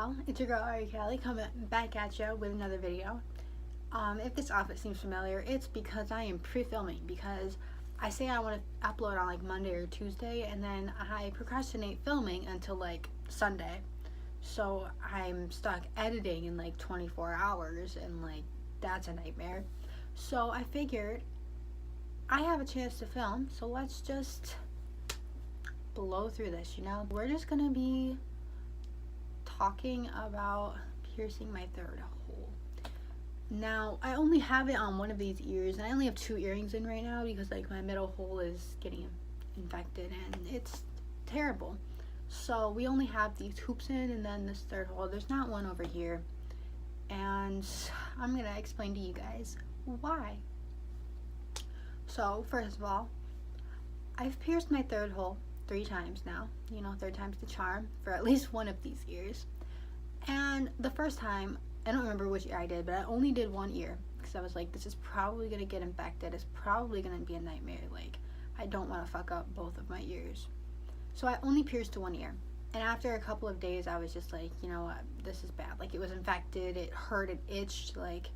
y'all, it's your girl Ari Kelly coming back at you with another video. If this outfit seems familiar, it's because I am pre-filming, because I say I want to upload on like Monday or Tuesday, and then I procrastinate filming until like Sunday. So I'm stuck editing in like 24 hours, and like that's a nightmare. So I figured I have a chance to film, so let's just blow through this, you know? We're just gonna be talking about piercing my third hole. Now, I only have it on one of these ears, and I only have 2 earrings in right now because like my middle hole is getting infected and it's terrible. So we only have these hoops in, and then this third hole. There's not one over here, and I'm gonna explain to you guys why. So first of all, I've pierced my third hole 3 times now. You know, third time's the charm for at least one of these ears. And the first time, I don't remember which ear I did, but I only did one ear because I was like, this is probably gonna get infected. It's probably gonna be a nightmare. Like, I don't want to fuck up both of my ears. So I only pierced to one ear. And after a couple of days, I was just like, you know what, this is bad. Like, it was infected, it hurt, it itched, like,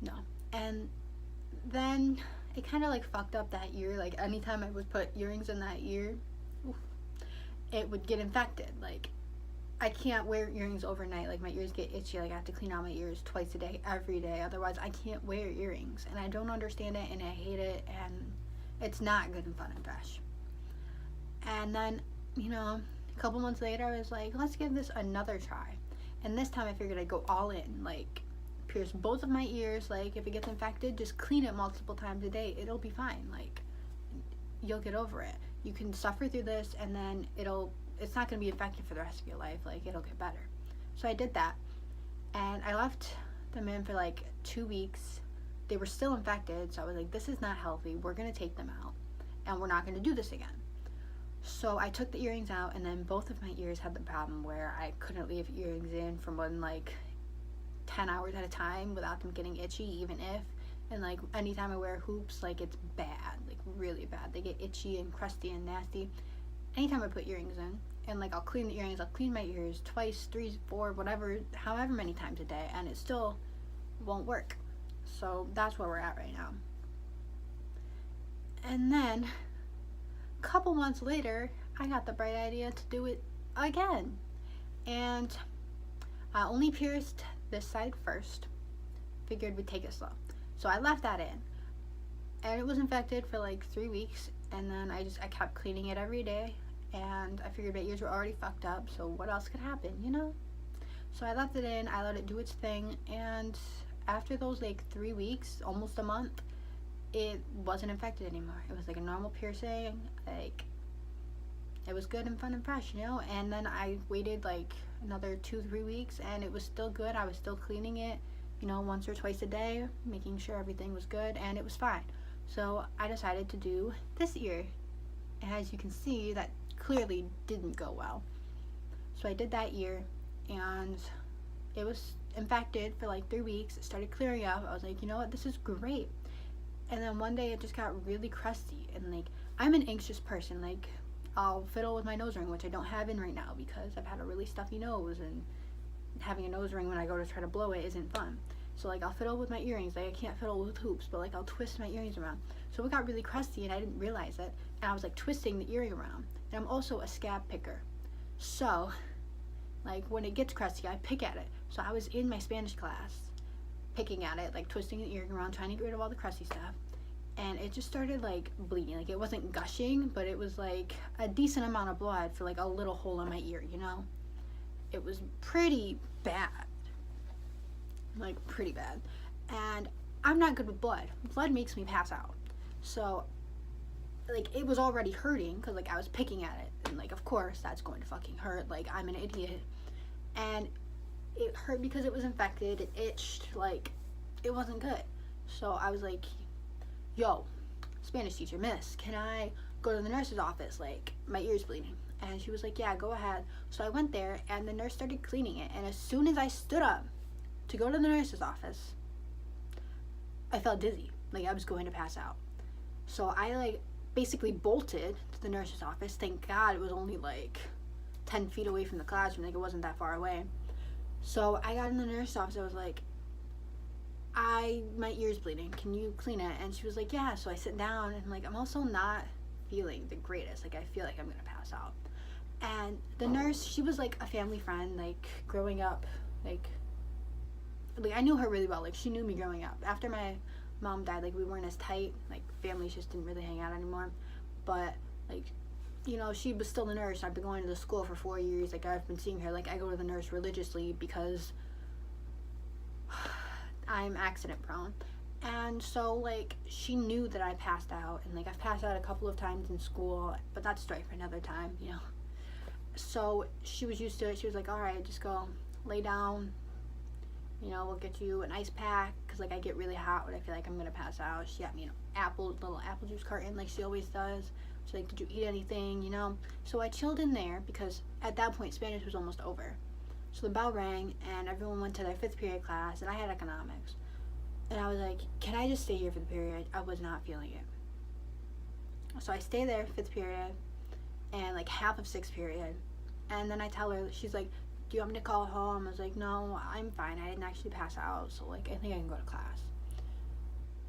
no. And then it kind of like fucked up that ear. Like, anytime I would put earrings in that ear, it would get infected. Like, I can't wear earrings overnight. Like, my ears get itchy. Like, I have to clean out my ears twice a day, every day. Otherwise, I can't wear earrings. And I don't understand it, and I hate it, and it's not good and fun and fresh. And then, you know, a couple months later, I was like, let's give this another try. And this time I figured I'd go all in. Like, pierce both of my ears. Like, if it gets infected, just clean it multiple times a day. It'll be fine. Like, you'll get over it. You can suffer through this, and then it's not going to be infected for the rest of your life. Like, it'll get better. So I did that, and I left them in for like 2 weeks. They were still infected, so I was like, this is not healthy. We're going to take them out, and we're not going to do this again. So I took the earrings out, and then both of my ears had the problem where I couldn't leave earrings in for more than like 10 hours at a time without them getting itchy, even if. And like, anytime I wear hoops, like, it's bad, like really bad. They get itchy and crusty and nasty anytime I put earrings in. And like, I'll clean the earrings, I'll clean my ears twice, 3, 4, whatever, however many times a day, and it still won't work. So that's where we're at right now. And then a couple months later, I got the bright idea to do it again. And I only pierced this side first. Figured we'd take it slow. So I left that in, and it was infected for like 3 weeks, and then I kept cleaning it every day, and I figured my ears were already fucked up, so what else could happen, you know? So I left it in, I let it do its thing, and after those like 3 weeks, almost a month, it wasn't infected anymore. It was like a normal piercing. Like, it was good and fun and fresh, you know? And then I waited like another 2-3 weeks, and it was still good. I was still cleaning it, you know, once or twice a day, making sure everything was good, and it was fine. So I decided to do this ear. And as you can see, that clearly didn't go well. So I did that ear, and it was infected for like 3 weeks. It started clearing up. I was like, you know what, this is great. And then one day it just got really crusty, and like, I'm an anxious person. Like, I'll fiddle with my nose ring, which I don't have in right now because I've had a really stuffy nose, and having a nose ring when I go to try to blow it isn't fun. So like, I'll fiddle with my earrings. Like, I can't fiddle with hoops, but like, I'll twist my earrings around. So it got really crusty, and I didn't realize it, and I was like twisting the earring around. And I'm also a scab picker, so like, when it gets crusty, I pick at it. So I was in my Spanish class picking at it, like twisting the earring around, trying to get rid of all the crusty stuff, and it just started like bleeding. Like, it wasn't gushing, but it was like a decent amount of blood for like a little hole in my ear, you know? It was pretty bad, like pretty bad. And I'm not good with blood. Blood makes me pass out. So like, it was already hurting because like, I was picking at it, and like, of course that's going to fucking hurt. Like, I'm an idiot. And it hurt because it was infected. It itched. Like, it wasn't good. So I was like, yo, Spanish teacher, miss, can I go to the nurse's office? Like, my ear's bleeding. And she was like, yeah, go ahead. So I went there, and the nurse started cleaning it, and as soon as I stood up to go to the nurse's office, I felt dizzy. Like, I was going to pass out. So I like basically bolted to the nurse's office. Thank God it was only like 10 feet away from the classroom. Like, it wasn't that far away. So I got in the nurse office. I was like, my ear's bleeding. Can you clean it? And she was like, yeah. So I sit down and like I'm also not feeling the greatest. Like I feel like I'm gonna pass out. And the nurse, she was like a family friend. Like growing up, like I knew her really well. Like she knew me growing up. After my mom died, like we weren't as tight. Like families just didn't really hang out anymore. But like, you know, she was still a nurse. I've been going to the school for 4 years. Like I've been seeing her. Like I go to the nurse religiously because I'm accident prone. And so like she knew that I passed out, and like I've passed out a couple of times in school, but that's a story for another time, you know. So she was used to it. She was like, all right, just go lay down, you know, we'll get you an ice pack, because like I get really hot when I feel like I'm gonna pass out. She got me an little apple juice carton like she always does. She's like, did you eat anything, you know? So I chilled in there because at that point Spanish was almost over. So the bell rang and everyone went to their 5th period class, and I had economics. And I was like, can I just stay here for the period? I was not feeling it. So I stay there 5th period and like half of 6th period. And then I tell her, she's like, do you want me to call home? I was like, no, I'm fine. I didn't actually pass out. So like, I think I can go to class.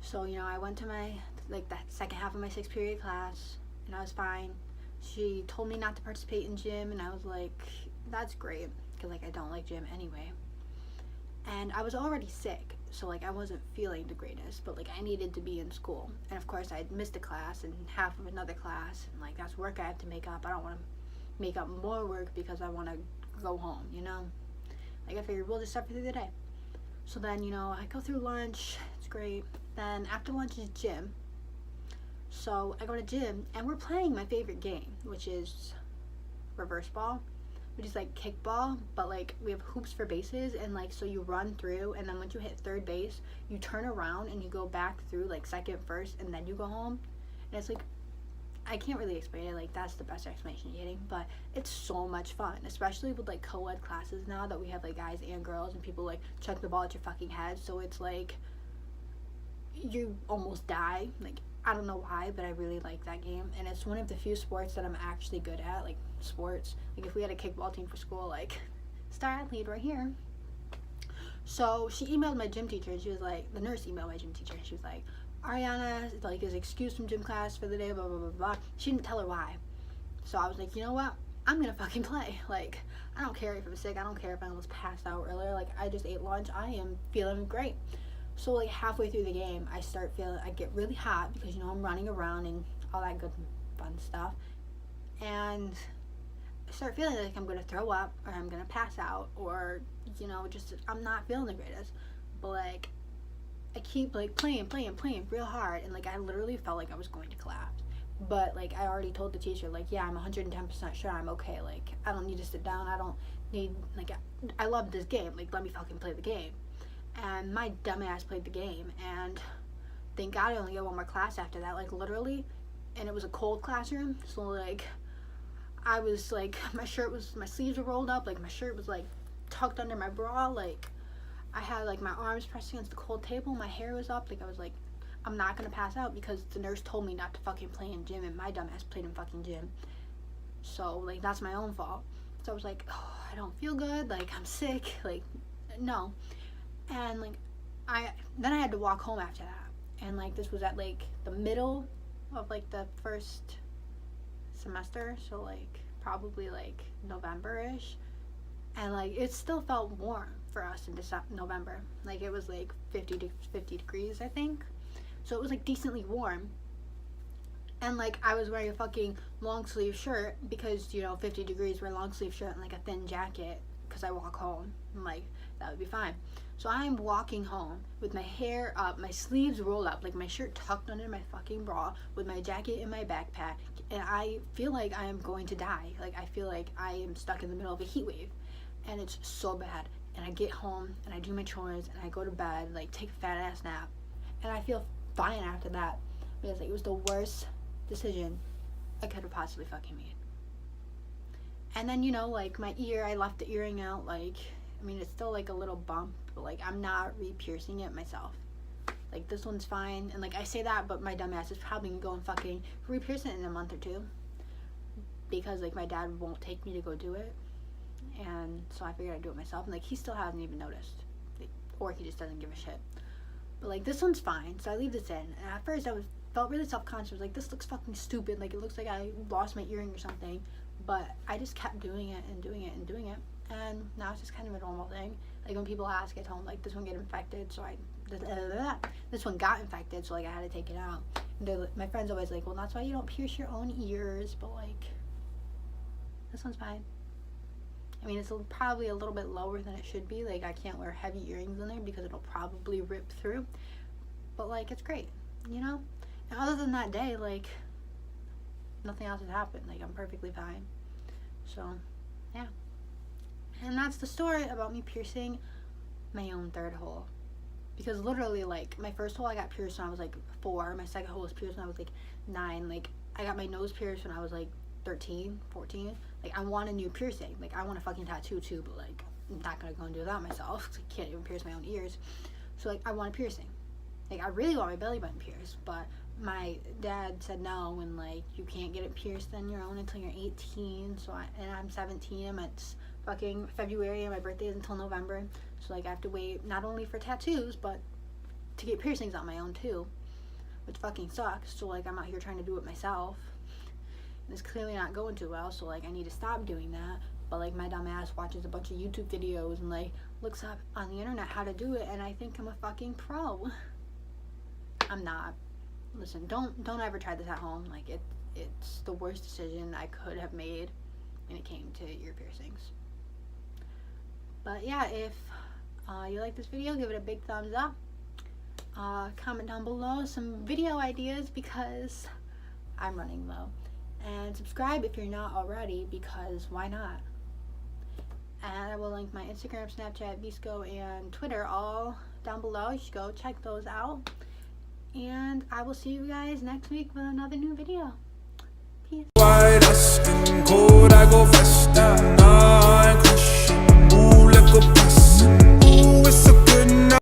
So, you know, I went to my, like that second half of my 6th period class and I was fine. She told me not to participate in gym, and I was like, that's great, because like I don't like gym anyway. And I was already sick, so like I wasn't feeling the greatest, but like I needed to be in school. And of course I'd missed a class and half of another class, and like that's work I have to make up. I don't want to make up more work because I want to go home, you know. Like I figured we'll just suffer through the day. So then, you know, I go through lunch, it's great. Then after lunch is gym. So I go to gym and we're playing my favorite game, which is reverse ball, which is like kickball, but like we have hoops for bases, and like so you run through, and then once you hit third base you turn around and you go back through like second, first, and then you go home. And it's like, I can't really explain it, like that's the best explanation you're getting, but it's so much fun, especially with like co-ed classes now that we have like guys and girls, and people like chuck the ball at your fucking head, so it's like you almost die. Like I don't know why, but I really like that game, and it's one of the few sports that I'm actually good at. Like sports, like if we had a kickball team for school, like star athlete right here. So she emailed my gym teacher, and she was like, the nurse emailed my gym teacher, and she was like, Ariana like is excused from gym class for the day, blah blah blah blah. She didn't tell her why. So I was like, you know what, I'm gonna fucking play. Like I don't care if I'm sick, I don't care if I almost passed out earlier, like I just ate lunch, I am feeling great. So like halfway through the game I get really hot because, you know, I'm running around and all that good fun stuff, and I start feeling like I'm gonna throw up or I'm gonna pass out, or, you know, just I'm not feeling the greatest. But like I keep like playing real hard, and like I literally felt like I was going to collapse. But like I already told the teacher, like, yeah, I'm 110% sure I'm okay. Like I don't need to sit down. I don't need, like, I love this game. Like let me fucking play the game. And my dumbass played the game, and thank God I only got one more class after that. Like literally, and it was a cold classroom, so like I was like, my sleeves were rolled up, like my shirt was like tucked under my bra, like I had like my arms pressed against the cold table, my hair was up, like I was like, I'm not gonna pass out because the nurse told me not to fucking play in gym, and my dumbass played in fucking gym. So like that's my own fault. So I was like, oh, I don't feel good, like I'm sick, like no. And like then I had to walk home after that, and like this was at like the middle of like the first semester, so like probably like November-ish, and like it still felt warm for us in November. Like it was like 50 degrees, I think, so it was like decently warm. And like I was wearing a fucking long sleeve shirt because, you know, 50 degrees, wear a long sleeve shirt and like a thin jacket because I walk home, and like that would be fine. So I'm walking home with my hair up, my sleeves rolled up, like my shirt tucked under my fucking bra, with my jacket in my backpack, and I feel like I am going to die. Like I feel like I am stuck in the middle of a heat wave, and it's so bad. And I get home and I do my chores and I go to bed, like take a fat ass nap, and I feel fine after that, because like it was the worst decision I could have possibly fucking made. And then, you know, like my ear, I left the earring out. Like, I mean, it's still like a little bump, but like I'm not re-piercing it myself. Like this one's fine, and like I say that, but my dumb ass is probably gonna go and fucking re-pierce it in a month or two, because like my dad won't take me to go do it. and so I figured I'd do it myself. And like, he still hasn't even noticed, like, or he just doesn't give a shit. But like, this one's fine, so I leave this in. And at first I felt really self-conscious, like, this looks fucking stupid, like, it looks like I lost my earring or something. But I just kept doing it and doing it and doing it, and now it's just kind of a normal thing. Like, when people ask, I tell them, like, this one get infected, so this one got infected, so like, I had to take it out. And my friends always like, well, that's why you don't pierce your own ears. But like, this one's fine. I mean, it's probably a little bit lower than it should be. Like, I can't wear heavy earrings in there because it'll probably rip through. But like, it's great, you know? And other than that day, like, nothing else has happened. Like, I'm perfectly fine. So, yeah. And that's the story about me piercing my own third hole. Because literally, like, my first hole I got pierced when I was like 4. My second hole was pierced when I was like 9. Like, I got my nose pierced when I was like 13, 14. Like, I want a new piercing. Like, I want a fucking tattoo too, but like, I'm not gonna go and do that myself because I can't even pierce my own ears. So like, I want a piercing. Like, I really want my belly button pierced, but my dad said no, and like, you can't get it pierced on your own until you're 18. So and I'm 17. It's fucking February, and my birthday is until November. So like, I have to wait not only for tattoos, but to get piercings on my own too, which fucking sucks. So like, I'm out here trying to do it myself, and it's clearly not going too well. So like, I need to stop doing that. But like, my dumb ass watches a bunch of YouTube videos and like looks up on the internet how to do it, and I think I'm a fucking pro. I'm not. Listen, don't ever try this at home. Like, it's the worst decision I could have made when it came to ear piercings. But yeah, if you like this video, give it a big thumbs up. Comment down below some video ideas because I'm running low. And subscribe if you're not already, because why not? And I will link my Instagram, Snapchat, vsco, and Twitter all down below. You should go check those out. And I will see you guys next week with another new video. Peace.